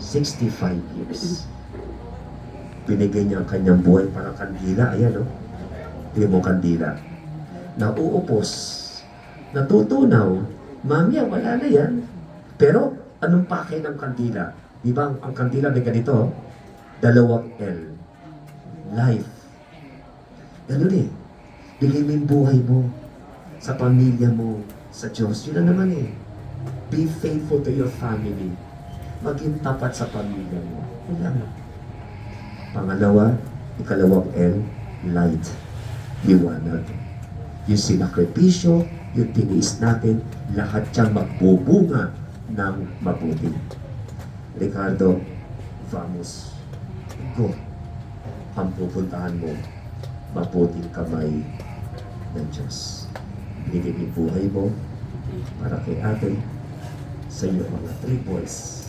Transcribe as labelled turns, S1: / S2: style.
S1: 65 years. Binigay niya ang kanyang buhay para kandila. Ayan, no? Tingnan mo kandila. Nauupos, natutunaw, mamaya wala na yan. Pero, anong pake ng kandila? Di ba ang kandila may ganito? Dalawang L. Life. Ganun eh. Bigay mo yung buhay mo sa pamilya mo, sa Diyos. Yun na naman eh. Be faithful to your family. Maging tapat sa pamilya mo. Yun lang. Pangalawa, ikalawang L, light. Liwanag. Yung sinakripisyo, yung tiniis natin, lahat siyang magbubunga ng mabuti. Ricardo, vamos. Go. Ang pupuntahan mo, mabuting kamay ng Diyos. Binigay yung buhay mo para kay ate sa iyong mga 3 boys.